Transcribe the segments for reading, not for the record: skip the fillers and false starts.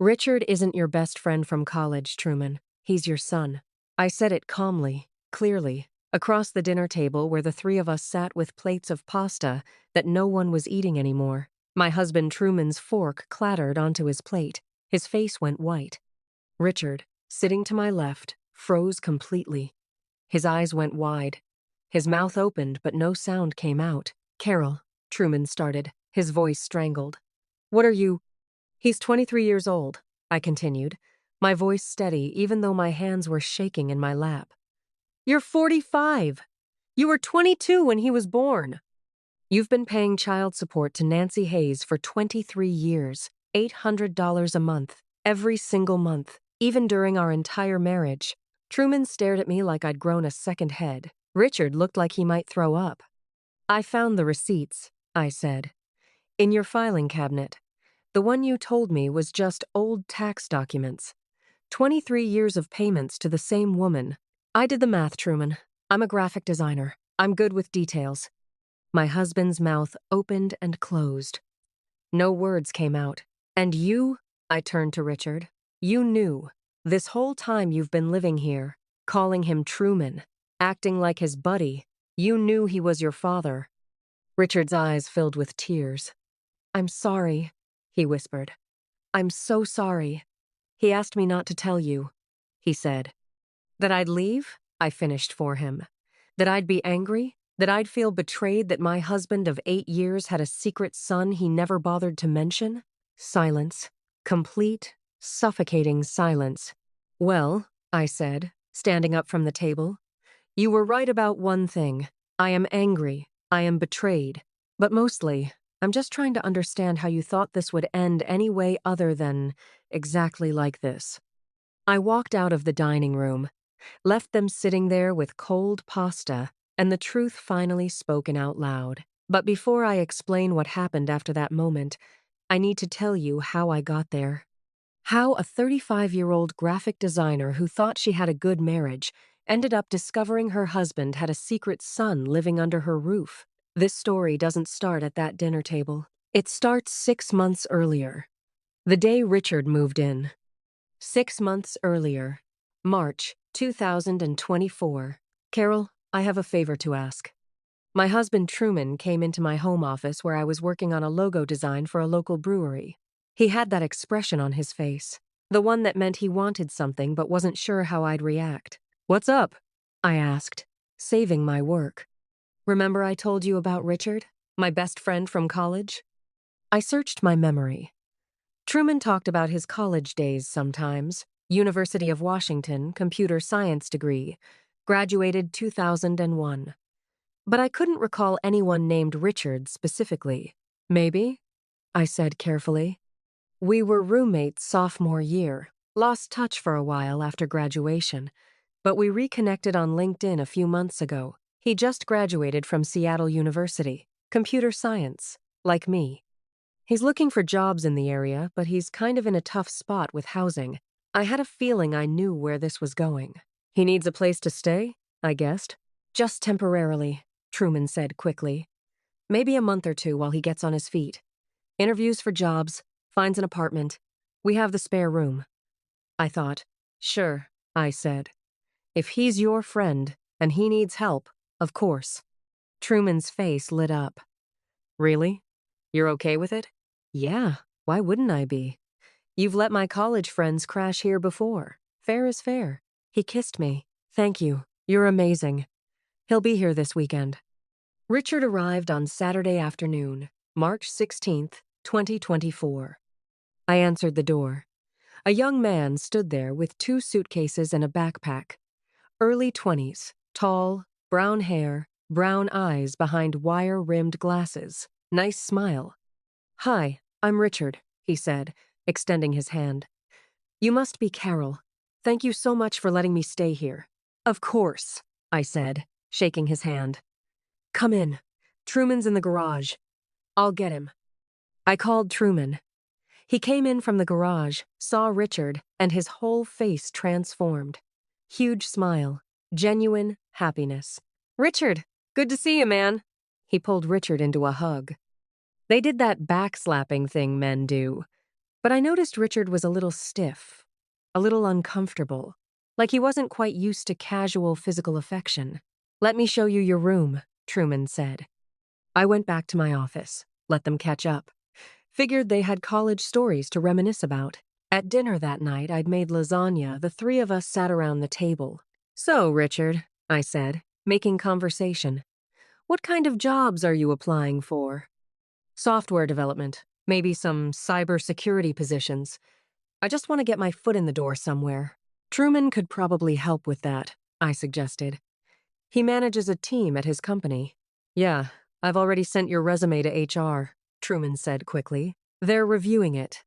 Richard isn't your best friend from college, Truman. He's your son. I said it calmly, clearly, across the dinner table where the three of us sat with plates of pasta that no one was eating anymore. My husband Truman's fork clattered onto his plate. His face went white. Richard, sitting to my left, froze completely. His eyes went wide. His mouth opened, but no sound came out. "Carol," Truman started, his voice strangled. "What are you—" "He's 23 years old," I continued, my voice steady even though my hands were shaking in my lap. "You're 45! You were 22 when he was born. You've been paying child support to Nancy Hayes for 23 years, $800 a month, every single month, even during our entire marriage." Truman stared at me like I'd grown a second head. Richard looked like he might throw up. "I found the receipts," I said. "In your filing cabinet. The one you told me was just old tax documents. 23 years of payments to the same woman. I did the math, Truman. I'm a graphic designer. I'm good with details." My husband's mouth opened and closed. No words came out. "And you," I turned to Richard, "you knew. This whole time you've been living here, calling him Truman, acting like his buddy, you knew he was your father." Richard's eyes filled with tears. "I'm sorry," he whispered. "I'm so sorry. He asked me not to tell you," he said. "That I'd leave?" I finished for him. "That I'd be angry? That I'd feel betrayed that my husband of 8 years had a secret son he never bothered to mention?" Silence. Complete, suffocating silence. "Well," I said, standing up from the table, "you were right about one thing. I am angry. I am betrayed. But mostly, I'm just trying to understand how you thought this would end any way other than exactly like this." I walked out of the dining room, left them sitting there with cold pasta, and the truth finally spoken out loud. But before I explain what happened after that moment, I need to tell you how I got there. How a 35-year-old graphic designer who thought she had a good marriage ended up discovering her husband had a secret son living under her roof. This story doesn't start at that dinner table. It starts 6 months earlier. The day Richard moved in. 6 months earlier. March 2024. "Carol, I have a favor to ask." My husband Truman came into my home office where I was working on a logo design for a local brewery. He had that expression on his face, the one that meant he wanted something but wasn't sure how I'd react. "What's up?" I asked, saving my work. "Remember I told you about Richard, my best friend from college?" I searched my memory. Truman talked about his college days sometimes. University of Washington, computer science degree, graduated 2001. But I couldn't recall anyone named Richard specifically. "Maybe," I said carefully. "We were roommates sophomore year, lost touch for a while after graduation, but we reconnected on LinkedIn a few months ago. He just graduated from Seattle University, computer science, like me. He's looking for jobs in the area, but he's kind of in a tough spot with housing. I had a feeling I knew where this was going. He needs a place to stay, I guessed. Just temporarily," Truman said quickly. "Maybe a month or two while he gets on his feet. Interviews for jobs, finds an apartment. We have the spare room." I thought, "Sure," I said. "If he's your friend and he needs help, of course." Truman's face lit up. "Really? You're okay with it?" "Yeah, why wouldn't I be? You've let my college friends crash here before. Fair is fair." He kissed me. "Thank you. You're amazing." He'll be here this weekend. Richard arrived on Saturday afternoon, March 16th, 2024. I answered the door. A young man stood there with 2 suitcases and a backpack. Early 20s, tall, brown hair, brown eyes behind wire-rimmed glasses. Nice smile. "Hi, I'm Richard," he said, extending his hand. "You must be Carol. Thank you so much for letting me stay here." "Of course," I said, shaking his hand. "Come in. Truman's in the garage. I'll get him." I called Truman. He came in from the garage, saw Richard, and his whole face transformed. Huge smile, genuine happiness. "Richard, good to see you, man." He pulled Richard into a hug. They did that backslapping thing men do. But I noticed Richard was a little stiff, a little uncomfortable, like he wasn't quite used to casual physical affection. "Let me show you your room," Truman said. I went back to my office, let them catch up. Figured they had college stories to reminisce about. At dinner that night, I'd made lasagna. The three of us sat around the table. "So, Richard," I said, making conversation, "what kind of jobs are you applying for?" "Software development, maybe some cybersecurity positions. I just want to get my foot in the door somewhere." "Truman could probably help with that," I suggested. "He manages a team at his company." "Yeah, I've already sent your resume to HR," Truman said quickly. "They're reviewing it."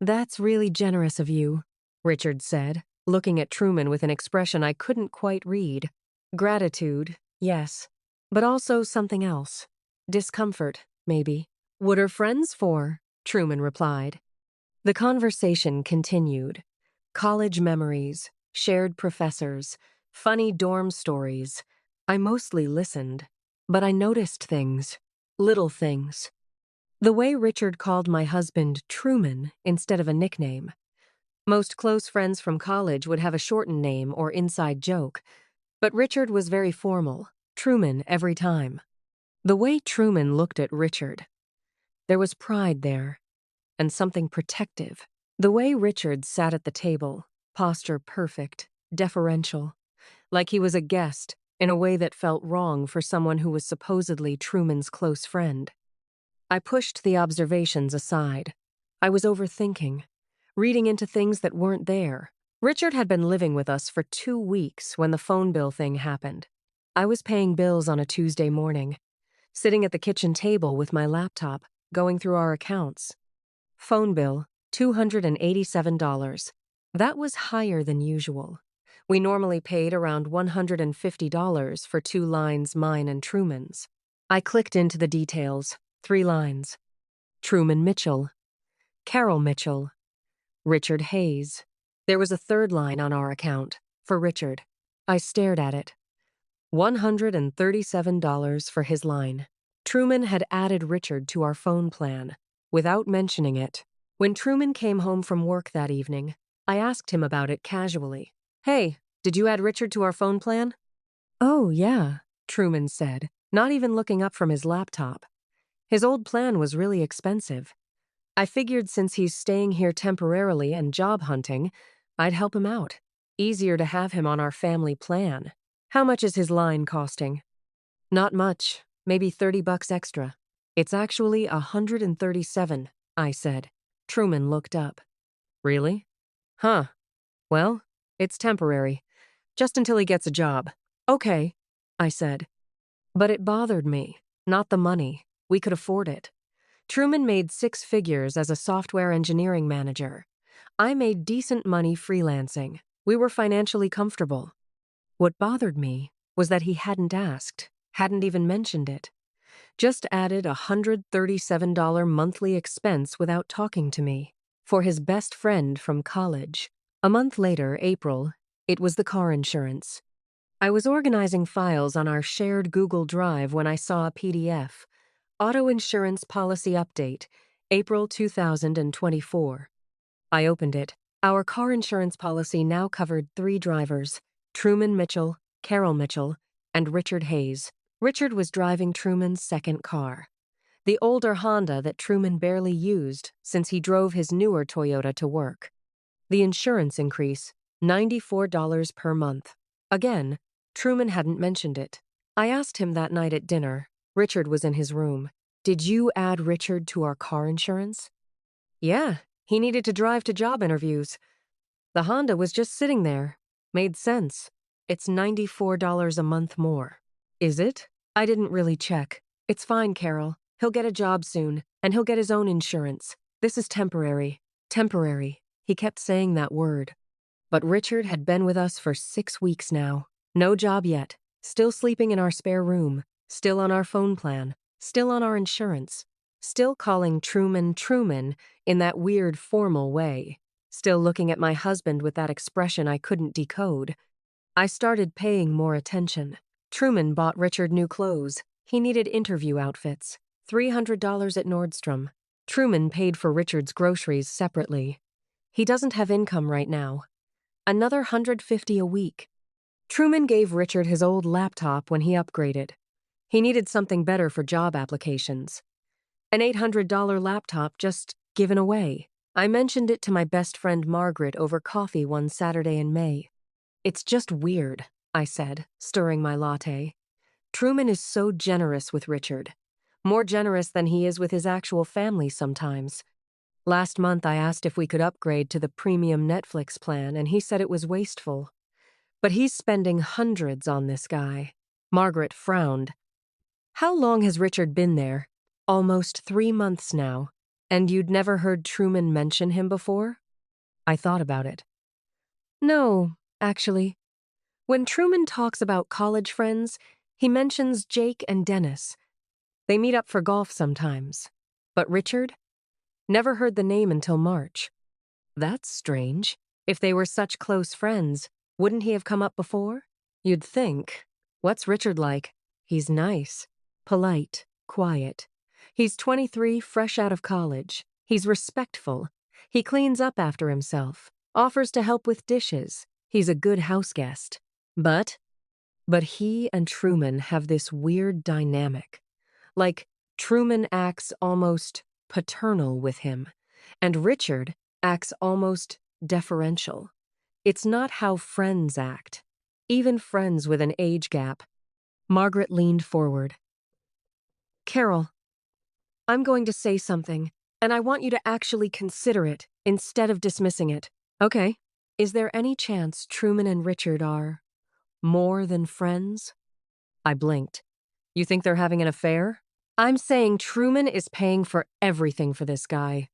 "That's really generous of you," Richard said, looking at Truman with an expression I couldn't quite read. Gratitude, yes, but also something else. Discomfort, maybe. "What are friends for?" Truman replied. The conversation continued. College memories, shared professors, funny dorm stories. I mostly listened, but I noticed things, little things. The way Richard called my husband Truman instead of a nickname. Most close friends from college would have a shortened name or inside joke, but Richard was very formal, Truman every time. The way Truman looked at Richard, there was pride there, and something protective. The way Richard sat at the table, posture perfect, deferential, like he was a guest in a way that felt wrong for someone who was supposedly Truman's close friend. I pushed the observations aside. I was overthinking, reading into things that weren't there. Richard had been living with us for 2 weeks when the phone bill thing happened. I was paying bills on a Tuesday morning, sitting at the kitchen table with my laptop, going through our accounts. Phone bill, $287. That was higher than usual. We normally paid around $150 for 2 lines, mine and Truman's. I clicked into the details, 3 lines. Truman Mitchell, Carol Mitchell, Richard Hayes. There was a 3rd line on our account, for Richard. I stared at it. $137 for his line. Truman had added Richard to our phone plan, without mentioning it. When Truman came home from work that evening, I asked him about it casually. "Hey, did you add Richard to our phone plan?" "Oh, yeah," Truman said, not even looking up from his laptop. His old plan was really expensive. I figured since he's staying here temporarily and job hunting, I'd help him out. Easier to have him on our family plan. "How much is his line costing?" "Not much, maybe $30 extra." "It's actually 137, I said. Truman looked up. "Really? Huh. Well, it's temporary. Just until he gets a job." "Okay," I said. But it bothered me, not the money. We could afford it. Truman made 6 figures as a software engineering manager. I made decent money freelancing. We were financially comfortable. What bothered me was that he hadn't asked, hadn't even mentioned it. Just added a $137 monthly expense without talking to me. For his best friend from college. A month later, April, it was the car insurance. I was organizing files on our shared Google Drive when I saw a PDF. Auto Insurance Policy Update, April 2024. I opened it. Our car insurance policy now covered 3 drivers, Truman Mitchell, Carol Mitchell, and Richard Hayes. Richard was driving Truman's second car, the older Honda that Truman barely used since he drove his newer Toyota to work. The insurance increase, $94 per month. Again, Truman hadn't mentioned it. I asked him that night at dinner. Richard was in his room. "Did you add Richard to our car insurance?" "Yeah, he needed to drive to job interviews. The Honda was just sitting there. Made sense. It's $94 a month more." "Is it?" I didn't really check. "It's fine, Carol. He'll get a job soon, and he'll get his own insurance. This is temporary." Temporary. He kept saying that word. But Richard had been with us for 6 weeks now. No job yet. Still sleeping in our spare room. Still on our phone plan. Still on our insurance. Still calling Truman Truman in that weird formal way. Still looking at my husband with that expression I couldn't decode. I started paying more attention. Truman bought Richard new clothes. He needed interview outfits. $300 at Nordstrom. Truman paid for Richard's groceries separately. He doesn't have income right now. Another 150 a week. Truman gave Richard his old laptop when he upgraded. He needed something better for job applications. An $800 laptop just given away. I mentioned it to my best friend Margaret over coffee one Saturday in May. It's just weird, I said, stirring my latte. Truman is so generous with Richard. More generous than he is with his actual family sometimes. Last month I asked if we could upgrade to the premium Netflix plan, and he said it was wasteful. But he's spending hundreds on this guy. Margaret frowned. How long has Richard been there? Almost 3 months now. And you'd never heard Truman mention him before? I thought about it. No, actually. When Truman talks about college friends, he mentions Jake and Dennis. They meet up for golf sometimes. But Richard? Never heard the name until March. That's strange. If they were such close friends, wouldn't he have come up before? You'd think. What's Richard like? He's nice, polite, quiet. He's 23, fresh out of college. He's respectful. He cleans up after himself, offers to help with dishes. He's a good house guest. But he and Truman have this weird dynamic. Like, Truman acts almost paternal with him, and Richard acts almost deferential. It's not how friends act, even friends with an age gap. Margaret leaned forward. Carol, I'm going to say something, and I want you to actually consider it instead of dismissing it. Okay. Is there any chance Truman and Richard are more than friends? I blinked. You think they're having an affair? I'm saying Truman is paying for everything for this guy.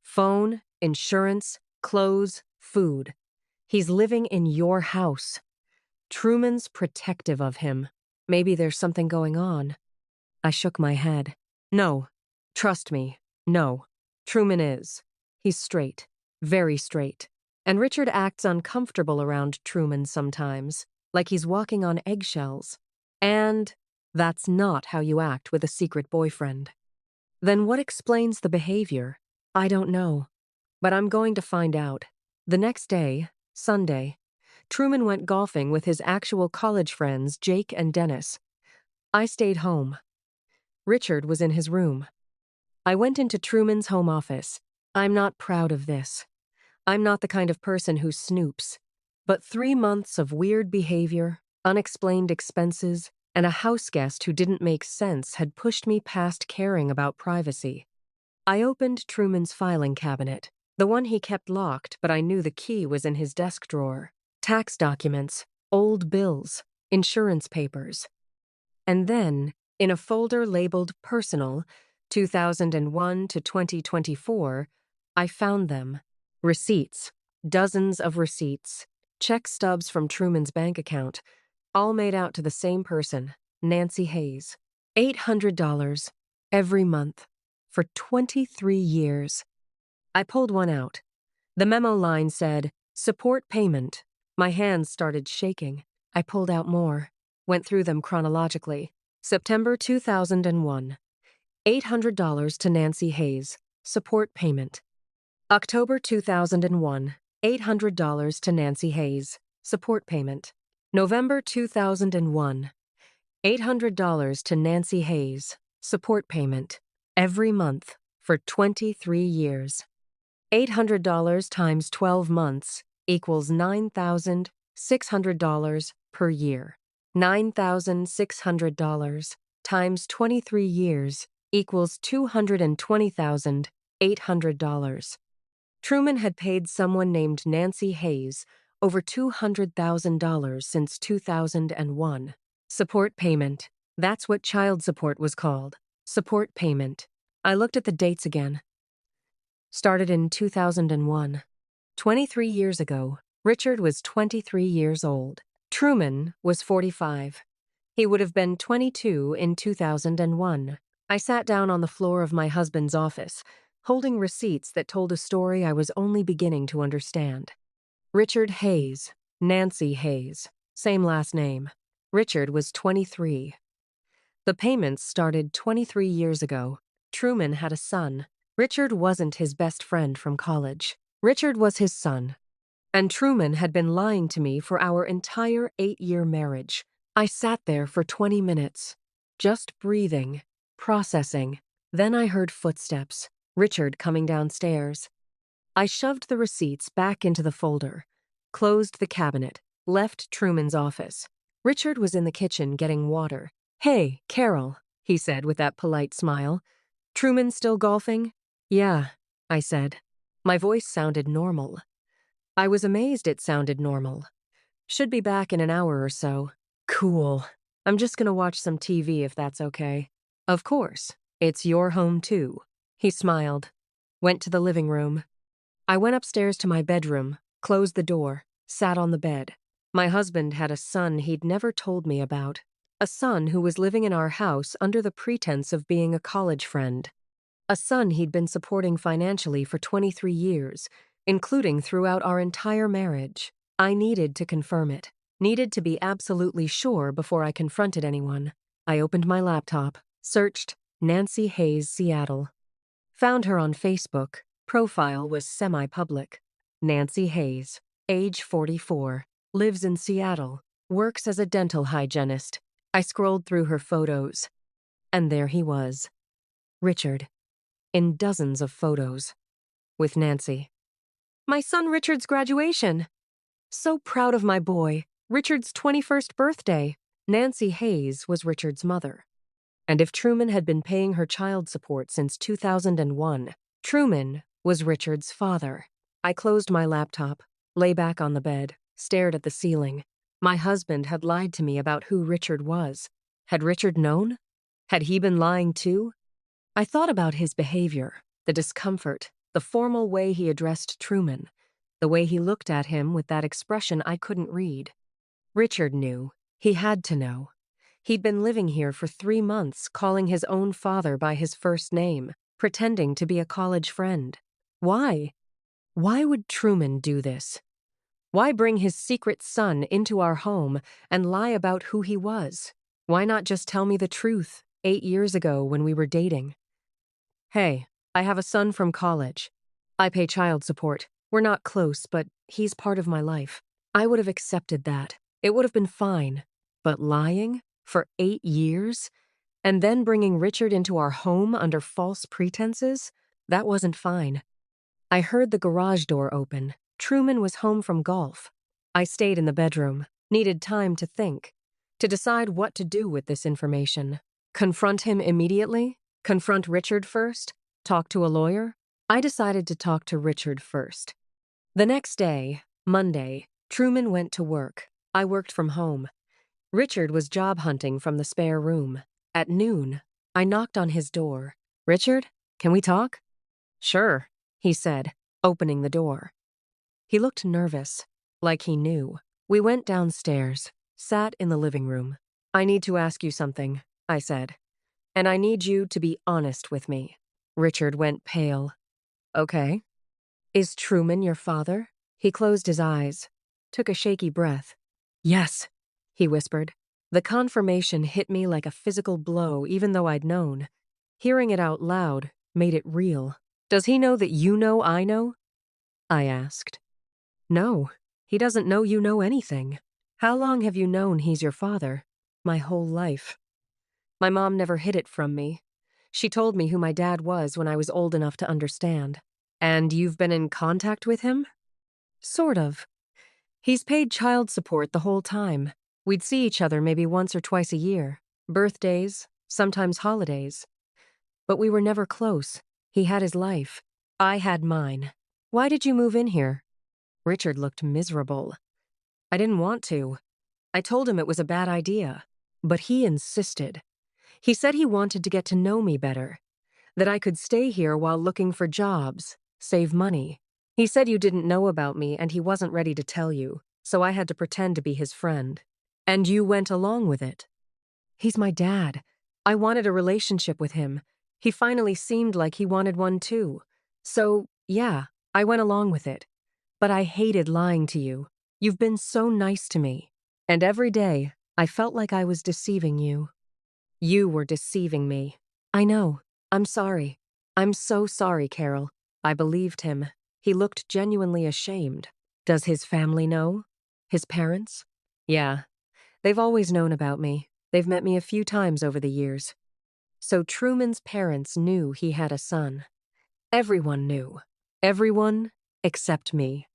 Phone, insurance, clothes, food. He's living in your house. Truman's protective of him. Maybe there's something going on. I shook my head. No. Trust me. No. Truman is. He's straight. Very straight. And Richard acts uncomfortable around Truman sometimes, like he's walking on eggshells. And that's not how you act with a secret boyfriend. Then what explains the behavior? I don't know. But I'm going to find out. The next day, Sunday, Truman went golfing with his actual college friends, Jake and Dennis. I stayed home. Richard was in his room. I went into Truman's home office. I'm not proud of this. I'm not the kind of person who snoops. But 3 months of weird behavior, unexplained expenses, and a house guest who didn't make sense had pushed me past caring about privacy. I opened Truman's filing cabinet, the one he kept locked, but I knew the key was in his desk drawer. Tax documents, old bills, insurance papers. And then, in a folder labeled Personal, 2001 to 2024, I found them. Receipts, dozens of receipts, check stubs from Truman's bank account, all made out to the same person, Nancy Hayes. $800 every month for 23 years. I pulled one out. The memo line said, "Support payment." My hands started shaking. I pulled out more, went through them chronologically. September 2001. $800 to Nancy Hayes. Support payment. October 2001. $800 to Nancy Hayes. Support payment. November 2001. $800 to Nancy Hayes. Support payment. Every month for 23 years. $800 times 12 months equals $9,600 per year. $9,600 times 23 years equals $220,800. Truman had paid someone named Nancy Hayes over $200,000 since 2001. Support payment. That's what child support was called. Support payment. I looked at the dates again. Started in 2001. 23 years ago, Richard was 23 years old. Truman was 45. He would have been 22 in 2001. I sat down on the floor of my husband's office, holding receipts that told a story I was only beginning to understand. Richard Hayes, Nancy Hayes, same last name. Richard was 23. The payments started 23 years ago. Truman had a son. Richard wasn't his best friend from college. Richard was his son. And Truman had been lying to me for our entire 8-year marriage. I sat there for 20 minutes, just breathing, processing. Then I heard footsteps, Richard coming downstairs. I shoved the receipts back into the folder, closed the cabinet, left Truman's office. Richard was in the kitchen getting water. "Hey, Carol," he said with that polite smile. "Truman still golfing?" "Yeah," I said. My voice sounded normal. I was amazed it sounded normal. "Should be back in an hour or so." "Cool. I'm just gonna watch some TV if that's okay." "Of course. It's your home too." He smiled. Went to the living room. I went upstairs to my bedroom, closed the door, sat on the bed. My husband had a son he'd never told me about. A son who was living in our house under the pretense of being a college friend. A son he'd been supporting financially for 23 years, including throughout our entire marriage. I needed to confirm it. Needed to be absolutely sure before I confronted anyone. I opened my laptop, searched Nancy Hayes, Seattle. Found her on Facebook. Profile was semi-public. Nancy Hayes, age 44, lives in Seattle, works as a dental hygienist. I scrolled through her photos, and there he was. Richard, in dozens of photos, with Nancy. My son Richard's graduation. So proud of my boy. Richard's 21st birthday. Nancy Hayes was Richard's mother. And if Truman had been paying her child support since 2001, Truman was Richard's father. I closed my laptop, lay back on the bed, stared at the ceiling. My husband had lied to me about who Richard was. Had Richard known? Had he been lying too? I thought about his behavior, the discomfort, the formal way he addressed Truman, the way he looked at him with that expression I couldn't read. Richard knew. He had to know. He'd been living here for 3 months, calling his own father by his first name, pretending to be a college friend. Why? Why would Truman do this? Why bring his secret son into our home and lie about who he was? Why not just tell me the truth 8 years ago when we were dating? Hey, I have a son from college. I pay child support. We're not close, but he's part of my life. I would have accepted that. It would have been fine. But lying? For 8 years? And then bringing Richard into our home under false pretenses? That wasn't fine. I heard the garage door open. Truman was home from golf. I stayed in the bedroom, needed time to think, to decide what to do with this information. Confront him immediately? Confront Richard first? Talk to a lawyer? I decided to talk to Richard first. The next day, Monday, Truman went to work. I worked from home. Richard was job hunting from the spare room. At noon, I knocked on his door. "Richard, can we talk?" "Sure," he said, opening the door. He looked nervous, like he knew. We went downstairs, sat in the living room. "I need to ask you something," I said. "And I need you to be honest with me." Richard went pale. "Okay." "Is Truman your father?" He closed his eyes, took a shaky breath. "Yes," he whispered. The confirmation hit me like a physical blow, even though I'd known. Hearing it out loud made it real. "Does he know that you know I know?" I asked. "No, he doesn't know you know anything." "How long have you known he's your father?" "My whole life. My mom never hid it from me. She told me who my dad was when I was old enough to understand." "And you've been in contact with him?" "Sort of. He's paid child support the whole time. We'd see each other maybe once or twice a year. Birthdays, sometimes holidays. But we were never close. He had his life. I had mine." "Why did you move in here?" Richard looked miserable. "I didn't want to. I told him it was a bad idea. But he insisted. He said he wanted to get to know me better. That I could stay here while looking for jobs, save money. He said you didn't know about me and he wasn't ready to tell you, so I had to pretend to be his friend. And you went along with it." "He's my dad. I wanted a relationship with him. He finally seemed like he wanted one too. So, yeah, I went along with it. But I hated lying to you. You've been so nice to me. And every day, I felt like I was deceiving you." "You were deceiving me." "I know. I'm sorry. I'm so sorry, Carol. I believed him. He looked genuinely ashamed. Does his family know? His parents? Yeah, they've always known about me. They've met me a few times over the years. So Truman's parents knew he had a son. Everyone knew. Everyone except me.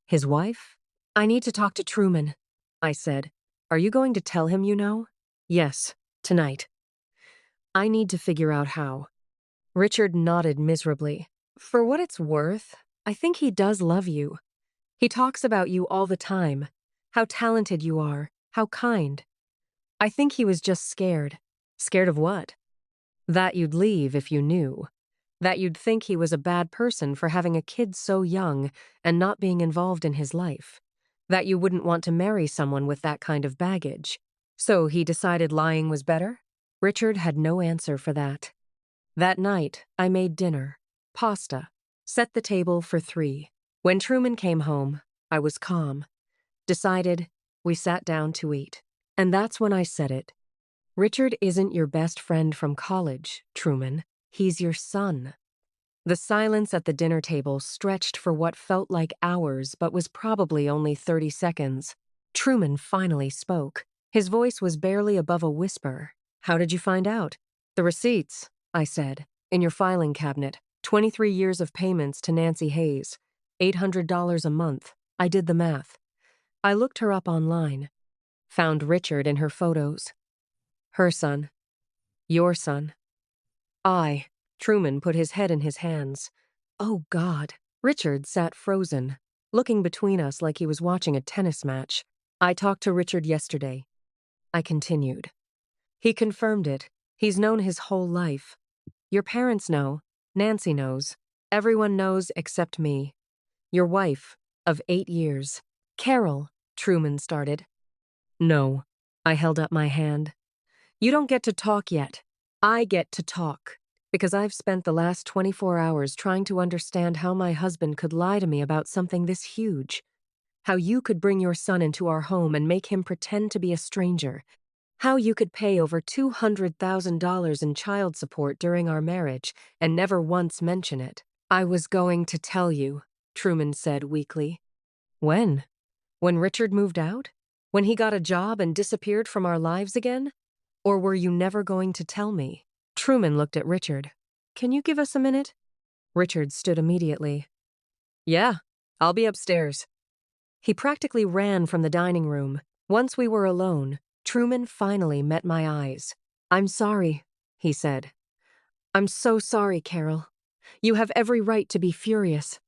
His wife? I need to talk to Truman, I said. Are you going to tell him you know? Yes, tonight. I need to figure out how. Richard nodded miserably. For what it's worth, I think he does love you. He talks about you all the time. How talented you are. How kind. I think he was just scared. Scared of what? That you'd leave if you knew. That you'd think he was a bad person for having a kid so young and not being involved in his life. That you wouldn't want to marry someone with that kind of baggage. So he decided lying was better? Richard had no answer for that. That night, I made dinner. Pasta. Set the table for 3. When Truman came home, I was calm. Decided, we sat down to eat. And that's when I said it. Richard isn't your best friend from college, Truman. He's your son. The silence at the dinner table stretched for what felt like hours but was probably only 30 seconds. Truman finally spoke. His voice was barely above a whisper. How did you find out? The receipts, I said. In your filing cabinet. 23 years of payments to Nancy Hayes. $800 a month. I did the math. I looked her up online. Found Richard in her photos. Her son. Your son. Truman put his head in his hands. Oh, God. Richard sat frozen, looking between us like he was watching a tennis match. I talked to Richard yesterday. I continued. He confirmed it. He's known his whole life. Your parents know. Nancy knows. Everyone knows except me. Your wife, of 8 years. Carol, Truman started. No. I held up my hand. You don't get to talk yet. I get to talk. Because I've spent the last 24 hours trying to understand how my husband could lie to me about something this huge. How you could bring your son into our home and make him pretend to be a stranger. How you could pay over $200,000 in child support during our marriage and never once mention it. I was going to tell you, Truman said weakly. When? When Richard moved out? When he got a job and disappeared from our lives again? Or were you never going to tell me? Truman looked at Richard. Can you give us a minute? Richard stood immediately. Yeah, I'll be upstairs. He practically ran from the dining room. Once we were alone, Truman finally met my eyes. I'm sorry, he said. I'm so sorry, Carol. You have every right to be furious.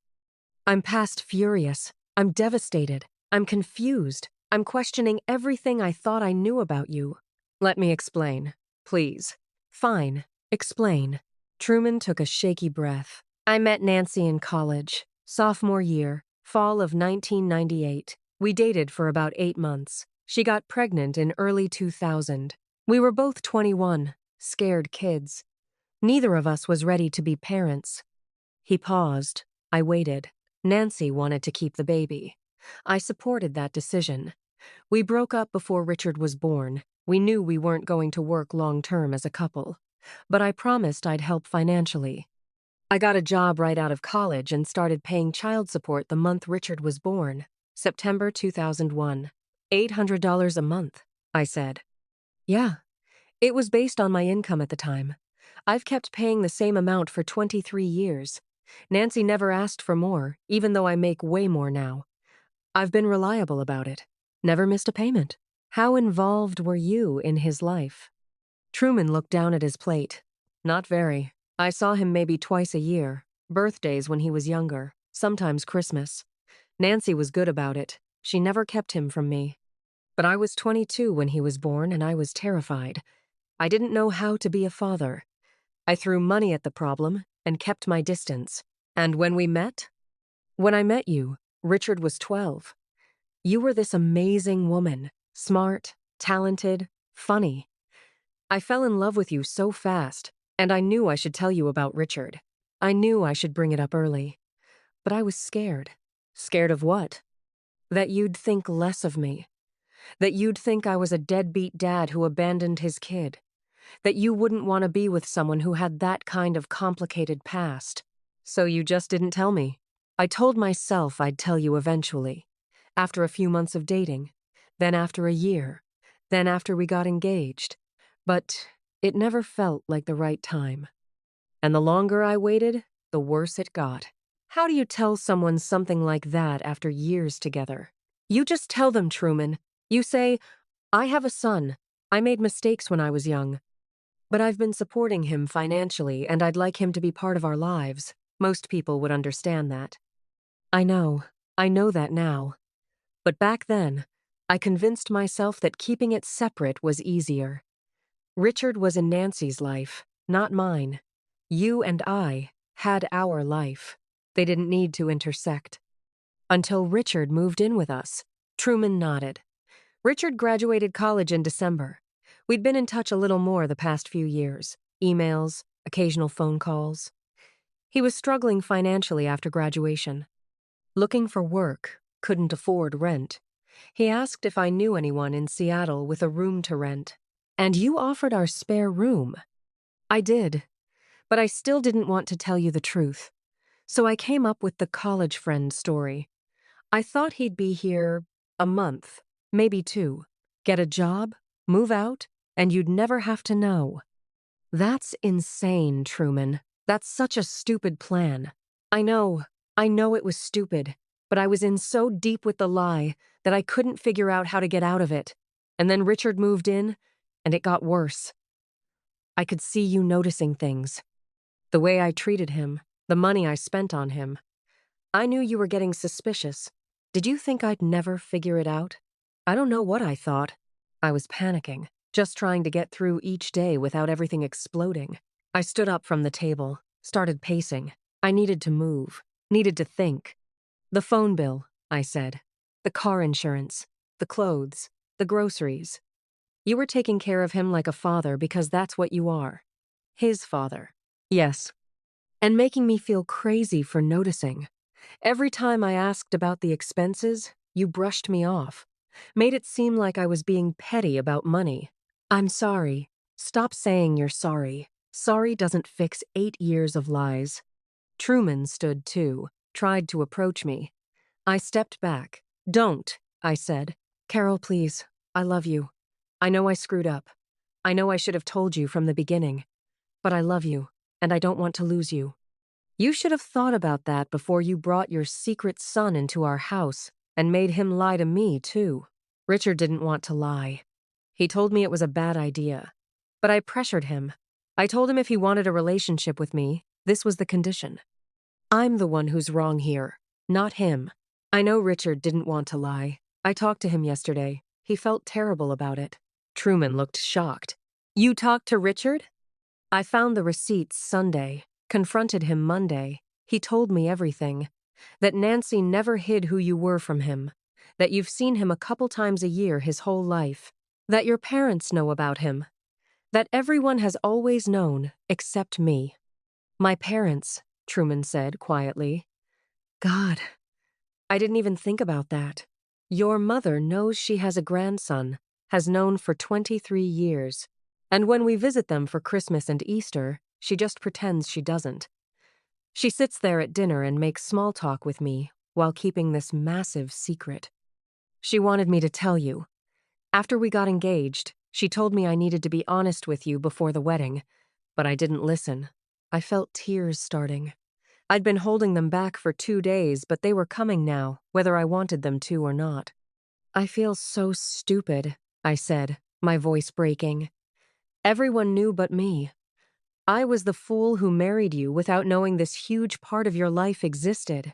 I'm past furious. I'm devastated. I'm confused. I'm questioning everything I thought I knew about you. Let me explain, please. Fine, explain. Truman took a shaky breath. I met Nancy in college, sophomore year, fall of 1998. We dated for about 8 months. She got pregnant in early 2000. We were both 21, scared kids. Neither of us was ready to be parents. He paused. I waited. Nancy wanted to keep the baby. I supported that decision. We broke up before Richard was born. We knew we weren't going to work long-term as a couple. But I promised I'd help financially. I got a job right out of college and started paying child support the month Richard was born, September 2001. $800 a month, I said. Yeah, it was based on my income at the time. I've kept paying the same amount for 23 years. Nancy never asked for more, even though I make way more now. I've been reliable about it. Never missed a payment. How involved were you in his life? Truman looked down at his plate. Not very. I saw him maybe twice a year. Birthdays when he was younger. Sometimes Christmas. Nancy was good about it. She never kept him from me. But I was 22 when he was born and I was terrified. I didn't know how to be a father. I threw money at the problem and kept my distance. And when we met? When I met you, Richard was 12. You were this amazing woman. Smart, talented, funny. I fell in love with you so fast, and I knew I should tell you about Richard. I knew I should bring it up early. But I was scared. Scared of what? That you'd think less of me. That you'd think I was a deadbeat dad who abandoned his kid. that you wouldn't want to be with someone who had that kind of complicated past. So you just didn't tell me. I told myself I'd tell you eventually, after a few months of dating, then after a year, then after we got engaged. But it never felt like the right time. And the longer I waited, the worse it got. How do you tell someone something like that after years together? You just tell them, Truman. You say, I have a son. I made mistakes when I was young. But I've been supporting him financially, and I'd like him to be part of our lives. Most people would understand that. I know. I know that now. But back then, I convinced myself that keeping it separate was easier. Richard was in Nancy's life, not mine. You and I had our life. They didn't need to intersect. Until Richard moved in with us. Truman nodded. Richard graduated college in December. We'd been in touch a little more the past few years. Emails, occasional phone calls. He was struggling financially after graduation. Looking for work, couldn't afford rent. He asked if I knew anyone in Seattle with a room to rent. And you offered our spare room. I did, but I still didn't want to tell you the truth. So I came up with the college friend story. I thought he'd be here a month, maybe 2. Get a job, move out, and you'd never have to know. That's insane, Truman. That's such a stupid plan. I know it was stupid, but I was in so deep with the lie that I couldn't figure out how to get out of it. And then Richard moved in, and it got worse. I could see you noticing things. The way I treated him, the money I spent on him. I knew you were getting suspicious. Did you think I'd never figure it out? I don't know what I thought. I was panicking, just trying to get through each day without everything exploding. I stood up from the table, started pacing. I needed to move, needed to think. The phone bill, I said. The car insurance, the clothes, the groceries. You were taking care of him like a father because that's what you are. His father. Yes. And making me feel crazy for noticing. Every time I asked about the expenses, you brushed me off. Made it seem like I was being petty about money. I'm sorry. Stop saying you're sorry. Sorry doesn't fix 8 years of lies. Truman stood too, tried to approach me. I stepped back. Don't, I said. Carol, please. I love you. I know I screwed up. I know I should have told you from the beginning. But I love you, and I don't want to lose you. You should have thought about that before you brought your secret son into our house and made him lie to me, too. Richard didn't want to lie. He told me it was a bad idea. But I pressured him. I told him if he wanted a relationship with me, this was the condition. I'm the one who's wrong here, not him. I know Richard didn't want to lie. I talked to him yesterday. He felt terrible about it. Truman looked shocked. You talked to Richard? I found the receipts Sunday, confronted him Monday. He told me everything. That Nancy never hid who you were from him. That you've seen him a couple times a year his whole life. That your parents know about him. That everyone has always known, except me. My parents, Truman said quietly. God, I didn't even think about that. Your mother knows she has a grandson, has known for 23 years. And when we visit them for Christmas and Easter, she just pretends she doesn't. She sits there at dinner and makes small talk with me while keeping this massive secret. She wanted me to tell you. After we got engaged, she told me I needed to be honest with you before the wedding, but I didn't listen. I felt tears starting. I'd been holding them back for 2 days, but they were coming now, whether I wanted them to or not. I feel so stupid, I said, my voice breaking. Everyone knew but me. I was the fool who married you without knowing this huge part of your life existed.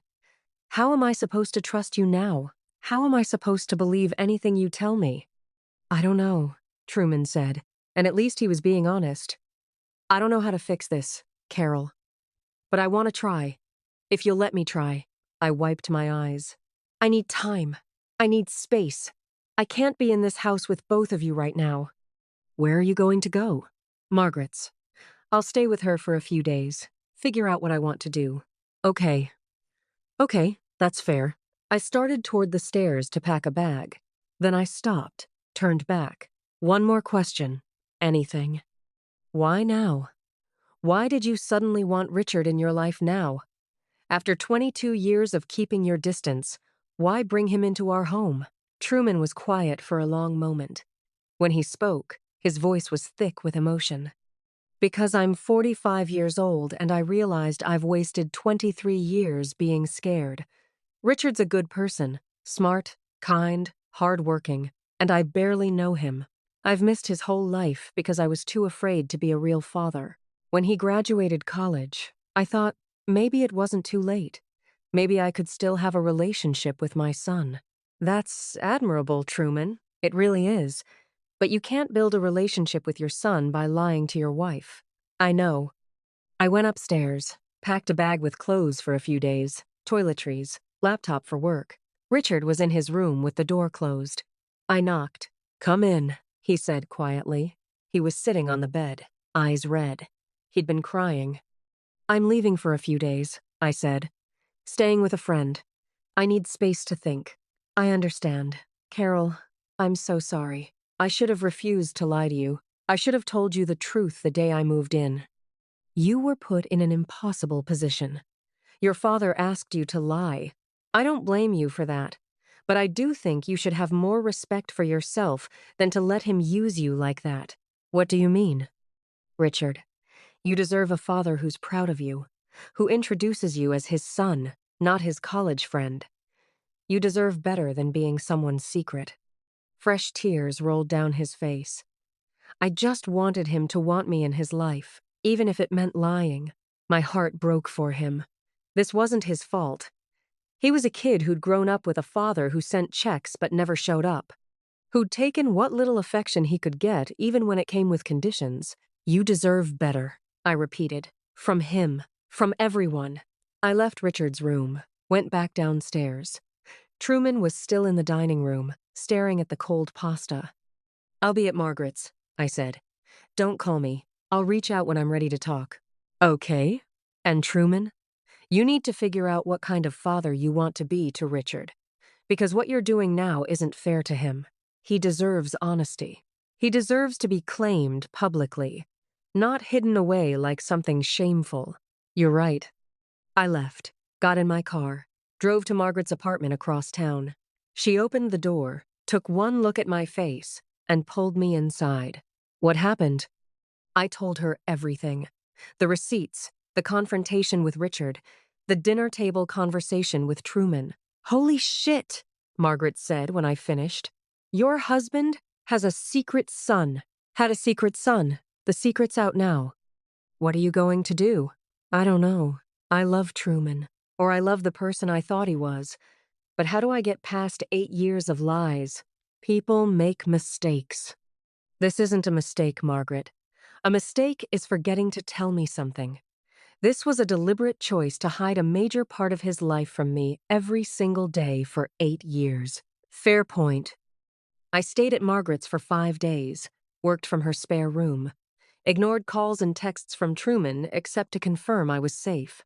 How am I supposed to trust you now? How am I supposed to believe anything you tell me? I don't know, Truman said, and at least he was being honest. I don't know how to fix this, Carol. But I want to try. If you'll let me try. I wiped my eyes. I need time. I need space. I can't be in this house with both of you right now. Where are you going to go? Margaret's. I'll stay with her for a few days. Figure out what I want to do. Okay. Okay, that's fair. I started toward the stairs to pack a bag. Then I stopped, turned back. One more question. Anything. Why now? Why did you suddenly want Richard in your life now? After 22 years of keeping your distance, why bring him into our home? Truman was quiet for a long moment. When he spoke, his voice was thick with emotion. Because I'm 45 years old and I realized I've wasted 23 years being scared. Richard's a good person, smart, kind, hardworking, and I barely know him. I've missed his whole life because I was too afraid to be a real father. When he graduated college, I thought maybe it wasn't too late. Maybe I could still have a relationship with my son. That's admirable, Truman. It really is. But you can't build a relationship with your son by lying to your wife. I know. I went upstairs, packed a bag with clothes for a few days, toiletries, laptop for work. Richard was in his room with the door closed. I knocked. "Come in," he said quietly. He was sitting on the bed, eyes red. He'd been crying. "I'm leaving for a few days," I said. "Staying with a friend. I need space to think." "I understand. Carol, I'm so sorry. I should have refused to lie to you. I should have told you the truth the day I moved in. You were put in an impossible position. Your father asked you to lie. I don't blame you for that. But I do think you should have more respect for yourself than to let him use you like that." "What do you mean?" "Richard, you deserve a father who's proud of you, who introduces you as his son, not his college friend. You deserve better than being someone's secret." Fresh tears rolled down his face. I just wanted him to want me in his life, even if it meant lying. My heart broke for him. This wasn't his fault. He was a kid who'd grown up with a father who sent checks but never showed up, who'd taken what little affection he could get even when it came with conditions. "You deserve better," I repeated. "From him. From everyone." I left Richard's room, went back downstairs. Truman was still in the dining room, staring at the cold pasta. "I'll be at Margaret's," I said. "Don't call me. I'll reach out when I'm ready to talk." "Okay." "And Truman, you need to figure out what kind of father you want to be to Richard. Because what you're doing now isn't fair to him. He deserves honesty. He deserves to be claimed publicly, not hidden away like something shameful." "You're right." I left, got in my car, drove to Margaret's apartment across town. She opened the door, took one look at my face, and pulled me inside. "What happened?" I told her everything. The receipts, the confrontation with Richard, the dinner table conversation with Truman. "Holy shit," Margaret said when I finished. "Your husband has a secret son. Had a secret son. The secret's out now. What are you going to do?" "I don't know. I love Truman. Or I love the person I thought he was. But how do I get past 8 years of lies? People make mistakes." "This isn't a mistake, Margaret. A mistake is forgetting to tell me something. This was a deliberate choice to hide a major part of his life from me every single day for 8 years." "Fair point." I stayed at Margaret's for 5 days, worked from her spare room, ignored calls and texts from Truman except to confirm I was safe.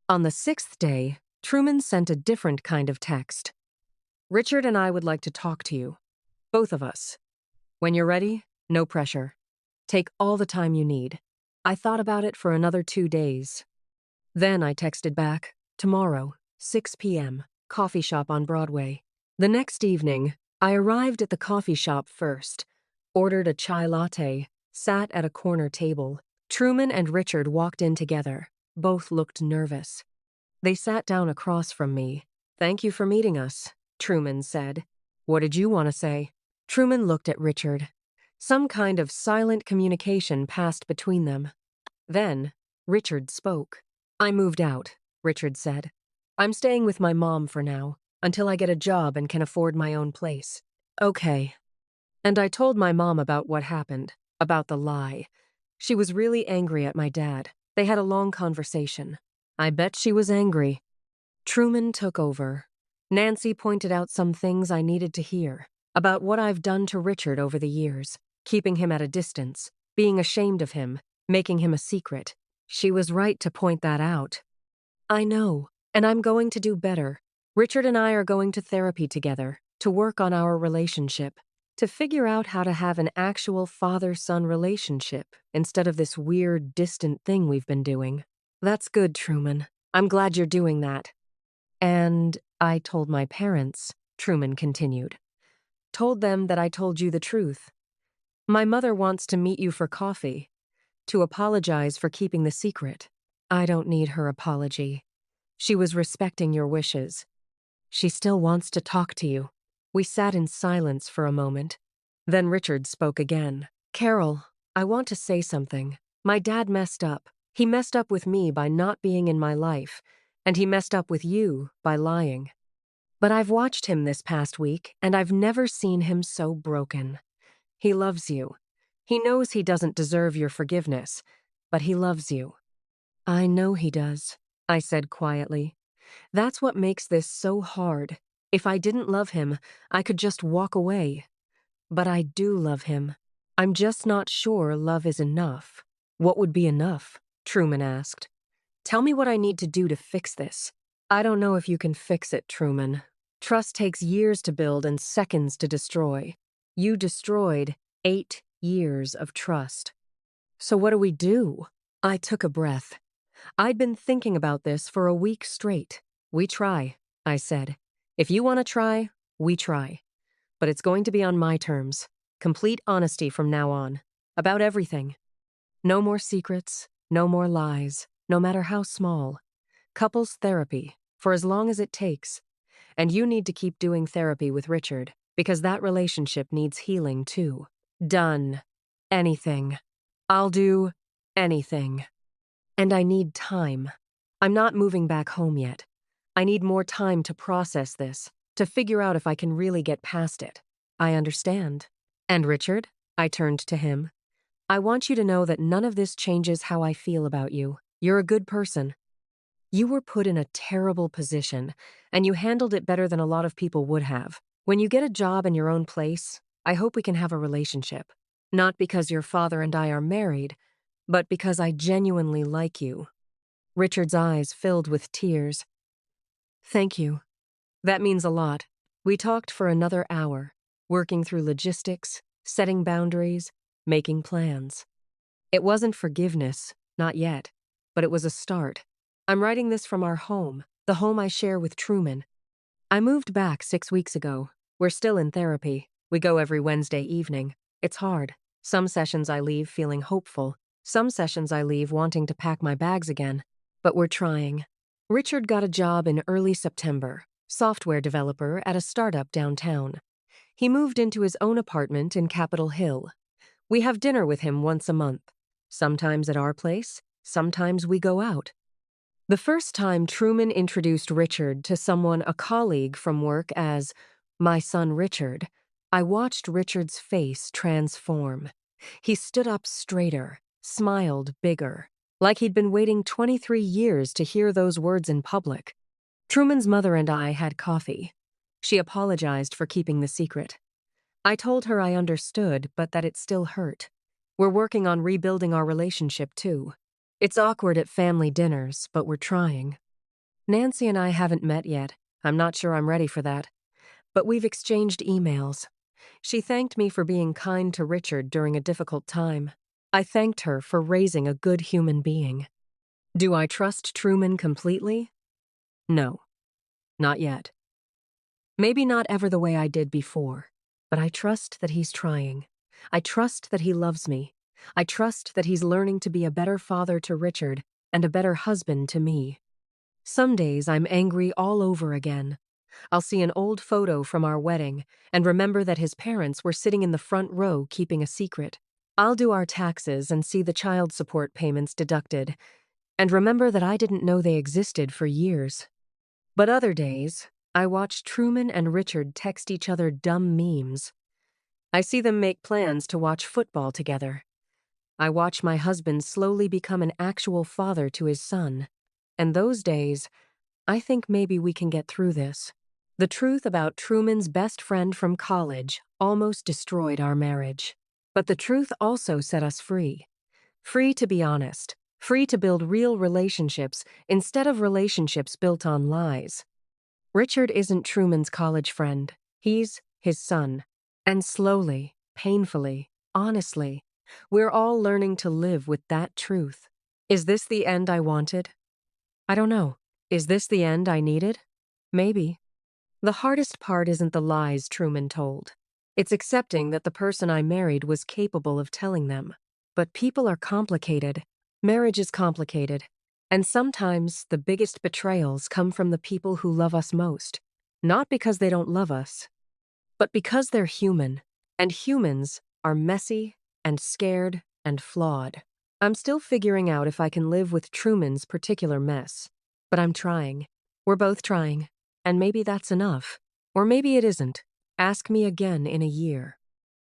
On the 6th day, Truman sent a different kind of text. "Richard and I would like to talk to you. Both of us. When you're ready, no pressure. Take all the time you need." I thought about it for another 2 days. Then I texted back, "Tomorrow, 6 p.m., coffee shop on Broadway." The next evening, I arrived at the coffee shop first, ordered a chai latte, sat at a corner table. Truman and Richard walked in together. Both looked nervous. They sat down across from me. "Thank you for meeting us," Truman said. "What did you want to say?" Truman looked at Richard. Some kind of silent communication passed between them. Then, Richard spoke. "I moved out," Richard said. "I'm staying with my mom for now, until I get a job and can afford my own place." "Okay." And I told my mom about what happened, about the lie. She was really angry at my dad. They had a long conversation. I bet she was angry. Truman took over. Nancy pointed out some things I needed to hear, about what I've done to Richard over the years, keeping him at a distance, being ashamed of him, making him a secret. She was right to point that out. "I know, and I'm going to do better. Richard and I are going to therapy together, to work on our relationship." To figure out how to have an actual father-son relationship instead of this weird, distant thing we've been doing. That's good, Truman. I'm glad you're doing that. And I told my parents, Truman continued. Told them that I told you the truth. My mother wants to meet you for coffee, to apologize for keeping the secret. I don't need her apology. She was respecting your wishes. She still wants to talk to you. We sat in silence for a moment. Then Richard spoke again. Carol, I want to say something. My dad messed up. He messed up with me by not being in my life, and he messed up with you by lying. But I've watched him this past week, and I've never seen him so broken. He loves you. He knows he doesn't deserve your forgiveness, but he loves you. I know he does, I said quietly. That's what makes this so hard. If I didn't love him, I could just walk away. But I do love him. I'm just not sure love is enough. What would be enough? Truman asked. Tell me what I need to do to fix this. I don't know if you can fix it, Truman. Trust takes years to build and seconds to destroy. You destroyed 8 years of trust. So what do we do? I took a breath. I'd been thinking about this for a week straight. We try, I said. If you want to try, we try. But it's going to be on my terms. Complete honesty from now on. About everything. No more secrets, no more lies, no matter how small. Couples therapy, for as long as it takes. And you need to keep doing therapy with Richard, because that relationship needs healing too. Done. Anything. I'll do anything. And I need time. I'm not moving back home yet. I need more time to process this, to figure out if I can really get past it. I understand. And Richard, I turned to him. I want you to know that none of this changes how I feel about you. You're a good person. You were put in a terrible position, and you handled it better than a lot of people would have. When you get a job in your own place, I hope we can have a relationship. Not because your father and I are married, but because I genuinely like you. Richard's eyes filled with tears. Thank you. That means a lot. We talked for another hour, working through logistics, setting boundaries, making plans. It wasn't forgiveness, not yet, but it was a start. I'm writing this from our home, the home I share with Truman. I moved back 6 weeks ago. We're still in therapy. We go every Wednesday evening. It's hard. Some sessions I leave feeling hopeful. Some sessions I leave wanting to pack my bags again. But we're trying. Richard got a job in early September, software developer at a startup downtown. He moved into his own apartment in Capitol Hill. We have dinner with him once a month. Sometimes at our place, sometimes we go out. The first time Truman introduced Richard to someone, a colleague from work, as my son Richard, I watched Richard's face transform. He stood up straighter, smiled bigger, like he'd been waiting 23 years to hear those words in public. Truman's mother and I had coffee. She apologized for keeping the secret. I told her I understood, but that it still hurt. We're working on rebuilding our relationship, too. It's awkward at family dinners, but we're trying. Nancy and I haven't met yet. I'm not sure I'm ready for that. But we've exchanged emails. She thanked me for being kind to Richard during a difficult time. I thanked her for raising a good human being. Do I trust Truman completely? No, not yet. Maybe not ever the way I did before, but I trust that he's trying. I trust that he loves me. I trust that he's learning to be a better father to Richard and a better husband to me. Some days I'm angry all over again. I'll see an old photo from our wedding and remember that his parents were sitting in the front row keeping a secret. I'll do our taxes and see the child support payments deducted and remember that I didn't know they existed for years. But other days, I watch Truman and Richard text each other dumb memes. I see them make plans to watch football together. I watch my husband slowly become an actual father to his son. And those days, I think maybe we can get through this. The truth about Truman's best friend from college almost destroyed our marriage. But the truth also set us free. Free to be honest. Free to build real relationships instead of relationships built on lies. Richard isn't Truman's college friend. He's his son. And slowly, painfully, honestly, we're all learning to live with that truth. Is this the end I wanted? I don't know. Is this the end I needed? Maybe. The hardest part isn't the lies Truman told. It's accepting that the person I married was capable of telling them. But people are complicated. Marriage is complicated. And sometimes the biggest betrayals come from the people who love us most. Not because they don't love us, but because they're human. And humans are messy and scared and flawed. I'm still figuring out if I can live with Truman's particular mess. But I'm trying. We're both trying. And maybe that's enough. Or maybe it isn't. Ask me again in a year.